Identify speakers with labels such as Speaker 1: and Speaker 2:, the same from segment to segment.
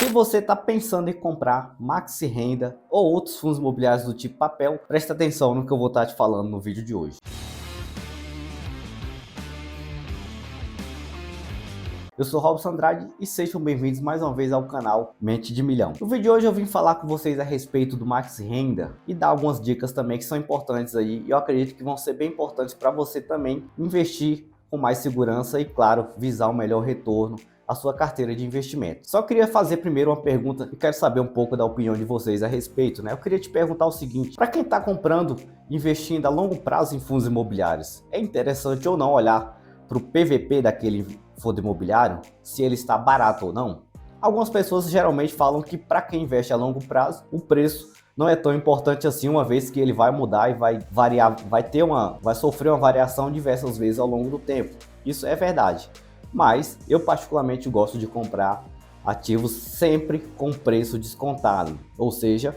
Speaker 1: Se você está pensando em comprar Maxi Renda ou outros fundos imobiliários do tipo papel, presta atenção no que eu vou estar te falando no vídeo de hoje. Eu sou Robson Andrade e sejam bem-vindos mais uma vez ao canal Mente de Milhão. No vídeo de hoje eu vim falar com vocês a respeito do Maxi Renda e dar algumas dicas também que são importantes aí, e eu acredito que vão ser bem importantes para você também investir com mais segurança e, claro, visar o melhor retorno a sua carteira de investimento. Só queria fazer primeiro uma pergunta e quero saber um pouco da opinião de vocês a respeito, né? Eu queria te perguntar o seguinte: para quem está comprando, investindo a longo prazo em fundos imobiliários, é interessante ou não olhar para o PVP daquele fundo imobiliário, se ele está barato ou não? Algumas pessoas geralmente falam que para quem investe a longo prazo, o preço não é tão importante assim, uma vez que ele vai mudar e vai variar, vai sofrer uma variação diversas vezes ao longo do tempo. Isso é verdade. Mas eu particularmente gosto de comprar ativos sempre com preço descontado, ou seja,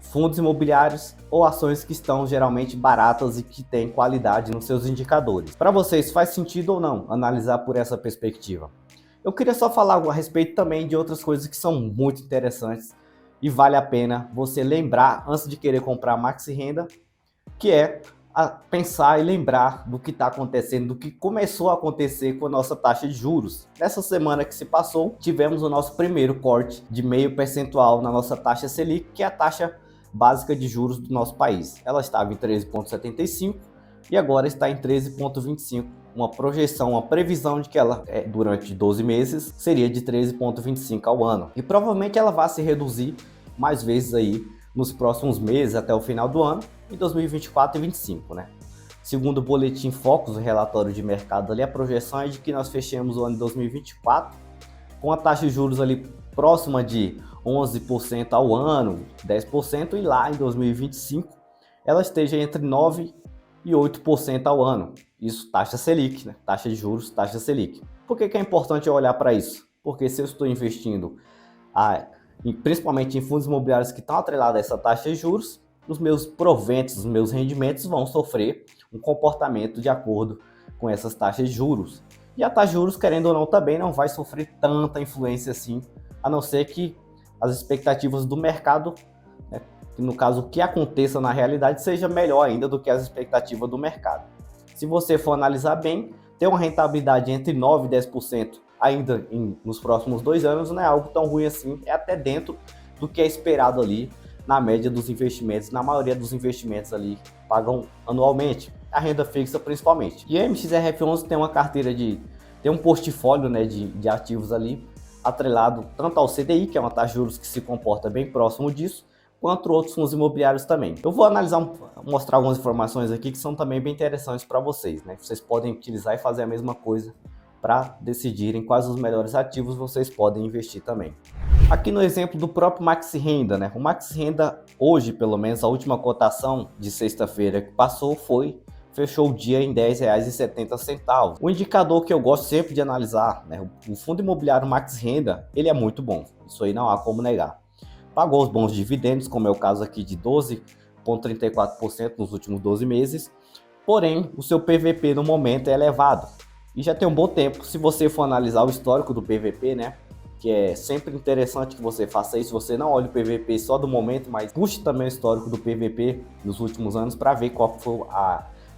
Speaker 1: fundos imobiliários ou ações que estão geralmente baratas e que têm qualidade nos seus indicadores. Para vocês, faz sentido ou não analisar por essa perspectiva? Eu queria só falar a respeito também de outras coisas que são muito interessantes e vale a pena você lembrar antes de querer comprar Maxi Renda, que é pensar e lembrar do que está acontecendo, do que começou a acontecer com a nossa taxa de juros. Nessa semana que se passou, tivemos o nosso primeiro corte de 0,5% na nossa taxa Selic, que é a taxa básica de juros do nosso país. Ela estava em 13,75 e agora está em 13,25. Uma projeção, uma previsão de que ela, durante 12 meses, seria de 13,25 ao ano. E provavelmente ela vai se reduzir mais vezes aí nos próximos meses até o final do ano, em 2024 e 2025, né? Segundo o Boletim Focus, o relatório de mercado ali, a projeção é de que nós fechemos o ano de 2024 com a taxa de juros ali próxima de 11% ao ano, 10%, e lá em 2025 ela esteja entre 9% e 8% ao ano. Isso taxa Selic, né? Taxa de juros, taxa Selic. Por que é importante eu olhar para isso? Porque se eu estou investindo principalmente em fundos imobiliários que estão atrelados a essa taxa de juros, os meus proventos, os meus rendimentos vão sofrer um comportamento de acordo com essas taxas de juros. E a taxa de juros, querendo ou não, também não vai sofrer tanta influência assim, a não ser que as expectativas do mercado, né, que no caso o que aconteça na realidade, seja melhor ainda do que as expectativas do mercado. Se você for analisar bem, ter uma rentabilidade entre 9% e 10% ainda nos próximos 2 anos não é algo tão ruim assim, é até dentro do que é esperado ali na média dos investimentos. Na maioria dos investimentos ali pagam anualmente, a renda fixa principalmente. E a MXRF11 tem uma carteira tem um portfólio, né, de ativos ali atrelado tanto ao CDI, que é uma taxa de juros que se comporta bem próximo disso, quanto outros fundos imobiliários também. Eu vou mostrar algumas informações aqui que são também bem interessantes para vocês, né? Vocês podem utilizar e fazer a mesma coisa para decidirem quais os melhores ativos vocês podem investir também. Aqui no exemplo do próprio Maxi Renda, né? O Maxi Renda hoje, pelo menos a última cotação de sexta-feira que passou fechou o dia em R$ 10,70. O indicador que eu gosto sempre de analisar, né? O fundo imobiliário Maxi Renda, ele é muito bom, isso aí não há como negar. Pagou os bons dividendos, como é o caso aqui de 12,34% nos últimos 12 meses, porém o seu PVP no momento é elevado. E já tem um bom tempo. Se você for analisar o histórico do PVP, né, que é sempre interessante que você faça isso, você não olha o PVP só do momento, mas puxe também o histórico do PVP nos últimos anos para ver qual foi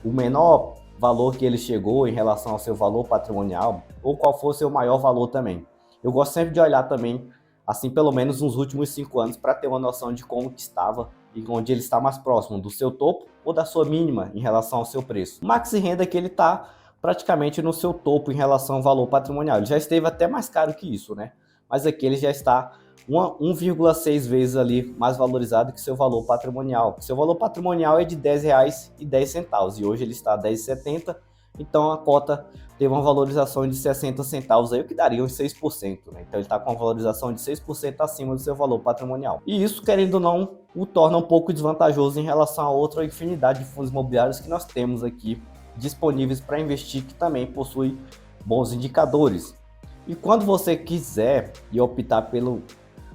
Speaker 1: o menor valor que ele chegou em relação ao seu valor patrimonial, ou qual foi o seu maior valor também. Eu gosto sempre de olhar também, assim, pelo menos nos últimos 5 anos, para ter uma noção de como que estava e onde ele está mais próximo do seu topo ou da sua mínima em relação ao seu preço. O Maxi Renda que ele está praticamente no seu topo em relação ao valor patrimonial. Ele já esteve até mais caro que isso, né? Mas aqui ele já está 1,6 vezes ali mais valorizado que seu valor patrimonial. Seu valor patrimonial é de R$ 10,10 e hoje ele está a 10,70, então a cota teve uma valorização de 60 centavos aí, o que daria uns 6%, né? Então ele está com uma valorização de 6% acima do seu valor patrimonial. E isso, querendo ou não, o torna um pouco desvantajoso em relação a outra infinidade de fundos imobiliários que nós temos aqui disponíveis para investir, que também possui bons indicadores. E quando você quiser e optar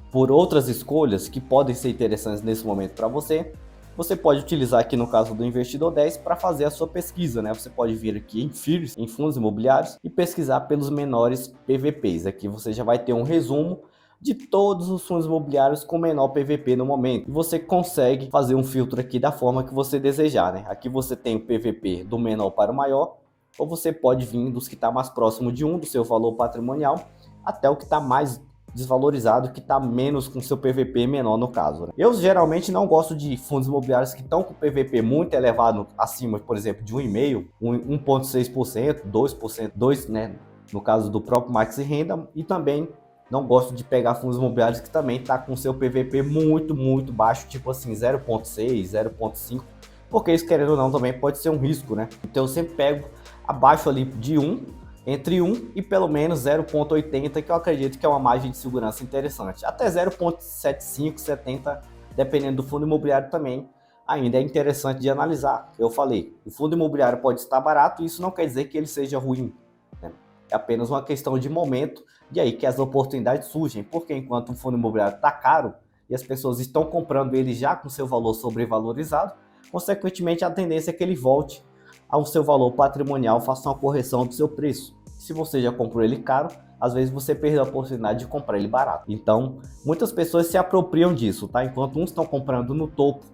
Speaker 1: por outras escolhas que podem ser interessantes nesse momento para você, você pode utilizar aqui no caso do Investidor 10 para fazer a sua pesquisa, né? Você pode vir aqui em FIRS, em fundos imobiliários, e pesquisar pelos menores PVPs. Aqui você já vai ter um resumo de todos os fundos imobiliários com menor PVP no momento. E você consegue fazer um filtro aqui da forma que você desejar, né? Aqui você tem o PVP do menor para o maior, ou você pode vir dos que está mais próximo de do seu valor patrimonial, até o que está mais desvalorizado, que está menos com seu PVP menor no caso, né? Eu geralmente não gosto de fundos imobiliários que estão com PVP muito elevado, acima, por exemplo, de 1,5%, 1,6%, 2%, 2%, né? No caso do próprio Max Renda, e também não gosto de pegar fundos imobiliários que também está com seu PVP muito baixo, tipo assim 0,6, 0,5, porque isso, querendo ou não, também pode ser um risco, né? Então eu sempre pego abaixo ali de 1, entre 1 e pelo menos 0,80, que eu acredito que é uma margem de segurança interessante. Até 0,75, 70, dependendo do fundo imobiliário também, ainda é interessante de analisar. Eu falei, o fundo imobiliário pode estar barato e isso não quer dizer que ele seja ruim, né? É apenas uma questão de momento, e aí que as oportunidades surgem, porque enquanto o fundo imobiliário está caro e as pessoas estão comprando ele já com seu valor sobrevalorizado, consequentemente a tendência é que ele volte ao seu valor patrimonial, faça uma correção do seu preço. Se você já comprou ele caro, às vezes você perdeu a oportunidade de comprar ele barato. Então, muitas pessoas se apropriam disso, tá? Enquanto uns estão comprando no topo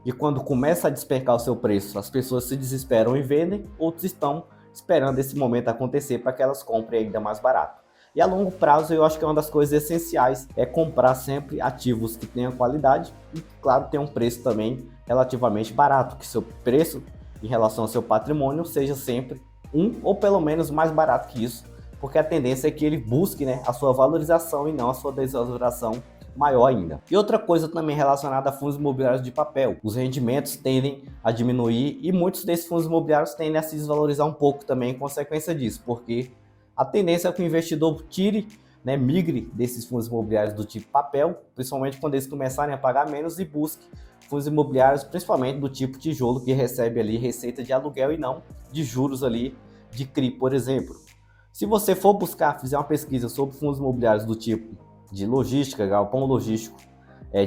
Speaker 1: e quando começa a despencar o seu preço, as pessoas se desesperam e vendem, outros estão esperando esse momento acontecer para que elas comprem ainda mais barato. E a longo prazo, eu acho que uma das coisas essenciais é comprar sempre ativos que tenham qualidade e, claro, ter um preço também relativamente barato, que seu preço em relação ao seu patrimônio seja sempre ou pelo menos mais barato que isso, porque a tendência é que ele busque, né, a sua valorização e não a sua desvalorização maior ainda. E outra coisa também relacionada a fundos imobiliários de papel, os rendimentos tendem a diminuir e muitos desses fundos imobiliários tendem a se desvalorizar um pouco também em consequência disso, porque a tendência é que o investidor tire, né, migre desses fundos imobiliários do tipo papel, principalmente quando eles começarem a pagar menos, e busque fundos imobiliários, principalmente do tipo tijolo, que recebe ali receita de aluguel e não de juros ali de CRI, por exemplo. Se você for buscar, fizer uma pesquisa sobre fundos imobiliários do tipo de logística, galpão logístico,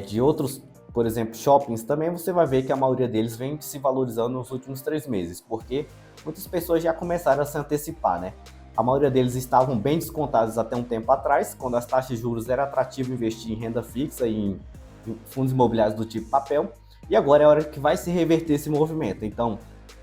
Speaker 1: de outros, por exemplo, shoppings, também você vai ver que a maioria deles vem se valorizando nos últimos 3 meses, porque muitas pessoas já começaram a se antecipar, né? A maioria deles estavam bem descontados até um tempo atrás, quando as taxas de juros era atrativo investir em renda fixa e em fundos imobiliários do tipo papel, e agora é a hora que vai se reverter esse movimento. Então,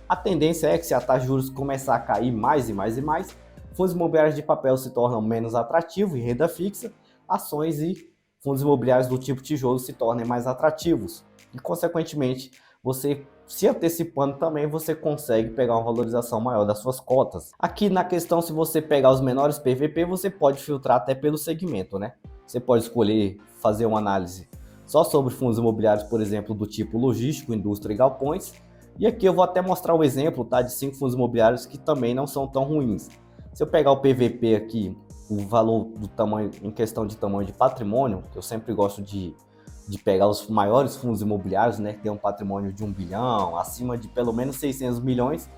Speaker 1: a tendência é que se a taxa de juros começar a cair mais e mais e mais, fundos imobiliários de papel se tornam menos atrativos em renda fixa, ações e fundos imobiliários do tipo tijolo se tornem mais atrativos. E, consequentemente, você se antecipando também, você consegue pegar uma valorização maior das suas cotas. Aqui na questão, se você pegar os menores PVP, você pode filtrar até pelo segmento, né? Você pode escolher fazer uma análise só sobre fundos imobiliários, por exemplo, do tipo logístico, indústria e galpões. E aqui eu vou até mostrar o exemplo, tá, de 5 fundos imobiliários que também não são tão ruins. Se eu pegar o PVP aqui, o valor do tamanho, em questão de tamanho de patrimônio, que eu sempre gosto de pegar os maiores fundos imobiliários, né, que tem um patrimônio de 1 bilhão, acima de pelo menos 600 milhões,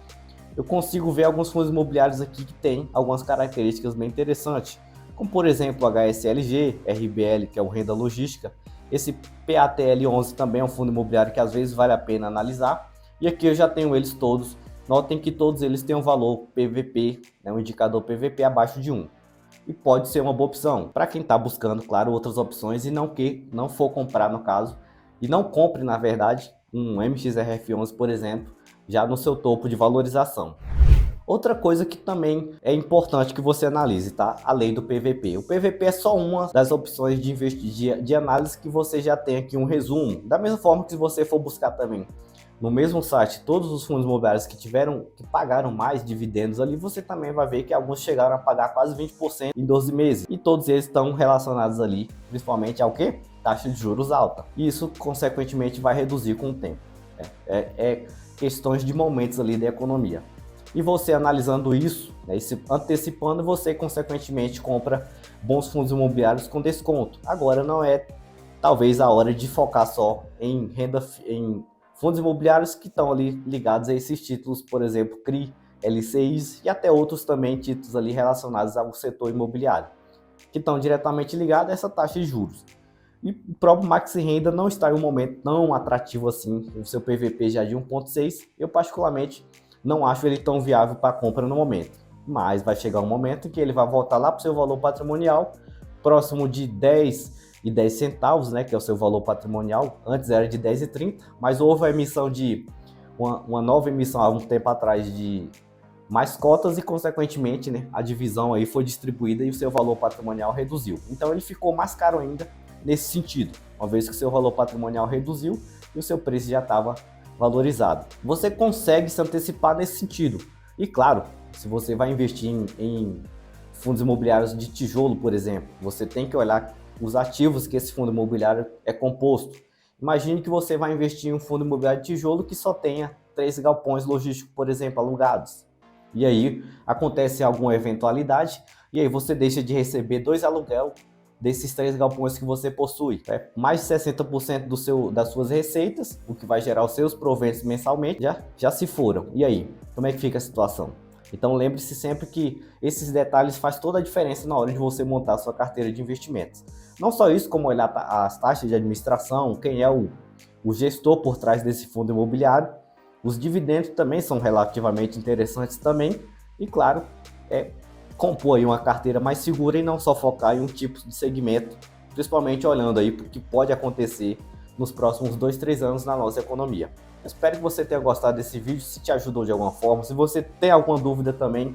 Speaker 1: eu consigo ver alguns fundos imobiliários aqui que têm algumas características bem interessantes, como por exemplo o HSLG, RBL, que é o Renda Logística. Esse PATL11 também é um fundo imobiliário que às vezes vale a pena analisar, e aqui eu já tenho eles todos. Notem que todos eles têm um valor PVP, né, um indicador PVP abaixo de 1. E pode ser uma boa opção para quem está buscando, claro, outras opções e não for comprar no caso, e não compre, na verdade, um MXRF11, por exemplo, já no seu topo de valorização. Outra coisa que também é importante que você analise, tá? Além do PVP. O PVP é só uma das opções de análise que você já tem aqui um resumo. Da mesma forma que se você for buscar também no mesmo site todos os fundos imobiliários que pagaram mais dividendos ali, você também vai ver que alguns chegaram a pagar quase 20% em 12 meses. E todos eles estão relacionados ali, principalmente ao quê? Taxa de juros alta. E isso, consequentemente, vai reduzir com o tempo. É questões de momentos ali da economia. E você analisando isso, né, e se antecipando, você consequentemente compra bons fundos imobiliários com desconto. Agora não é talvez a hora de focar só em fundos imobiliários que estão ali ligados a esses títulos, por exemplo, CRI, LCIs e até outros também títulos ali relacionados ao setor imobiliário, que estão diretamente ligados a essa taxa de juros. E o próprio Max Renda não está em um momento tão atrativo assim, o seu PVP já de 1,6, eu particularmente não acho ele tão viável para compra no momento, mas vai chegar um momento em que ele vai voltar lá para o seu valor patrimonial próximo de 10,10 centavos, né, que é o seu valor patrimonial. Antes era de 10,30, mas houve a emissão de uma nova emissão há um tempo atrás de mais cotas e, consequentemente, né, a divisão aí foi distribuída e o seu valor patrimonial reduziu. Então ele ficou mais caro ainda nesse sentido, uma vez que o seu valor patrimonial reduziu e o seu preço já estava valorizado. Você consegue se antecipar nesse sentido. E claro, se você vai investir em fundos imobiliários de tijolo, por exemplo, você tem que olhar os ativos que esse fundo imobiliário é composto. Imagine que você vai investir em um fundo imobiliário de tijolo que só tenha 3 galpões logísticos, por exemplo, alugados. E aí acontece alguma eventualidade e aí você deixa de receber 2 aluguel desses 3 galpões que você possui. Mais de 60% das suas receitas, o que vai gerar os seus proventos mensalmente, já se foram. E aí, como é que fica a situação? Então lembre-se sempre que esses detalhes fazem toda a diferença na hora de você montar a sua carteira de investimentos. Não só isso, como olhar as taxas de administração, quem é o gestor por trás desse fundo imobiliário. Os dividendos também são relativamente interessantes também. E claro, compor aí uma carteira mais segura e não só focar em um tipo de segmento, principalmente olhando aí para o que pode acontecer nos próximos 2-3 anos na nossa economia. Espero que você tenha gostado desse vídeo, se te ajudou de alguma forma. Se você tem alguma dúvida também,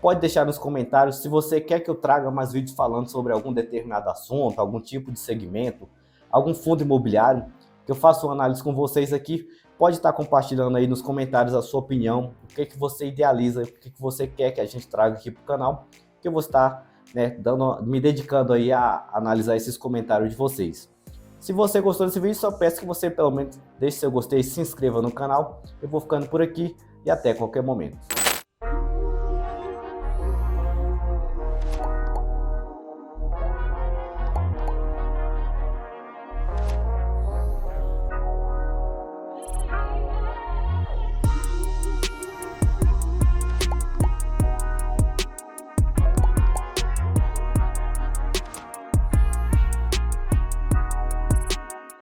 Speaker 1: pode deixar nos comentários. Se você quer que eu traga mais vídeos falando sobre algum determinado assunto, algum tipo de segmento, algum fundo imobiliário, que eu faça uma análise com vocês aqui, pode estar compartilhando aí nos comentários a sua opinião, o que você idealiza, o que você quer que a gente traga aqui para o canal, que eu vou estar me dedicando aí a analisar esses comentários de vocês. Se você gostou desse vídeo, só peço que você pelo menos deixe seu gostei e se inscreva no canal. Eu vou ficando por aqui e até qualquer momento.